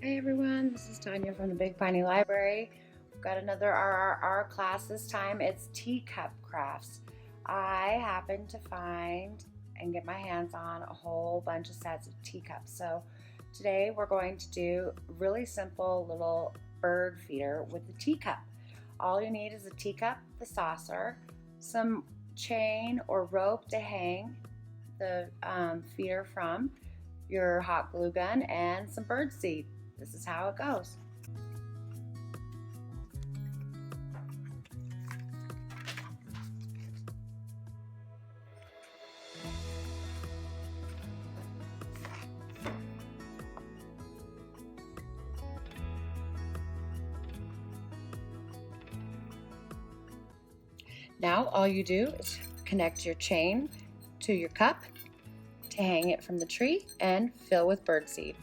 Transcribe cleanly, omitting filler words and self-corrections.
Hey everyone, this is Tanya from the Big Piney Library. We've got another RRR class this time. It's teacup crafts. I happened to find and get my hands on a whole bunch of sets of teacups. So today we're going to do a really simple little bird feeder with a teacup. All you need is a teacup, the saucer, some chain or rope to hang the feeder from, your hot glue gun, and some bird seed. This is how it goes. Now all you do is connect your chain to your cup to hang it from the tree and fill with birdseed.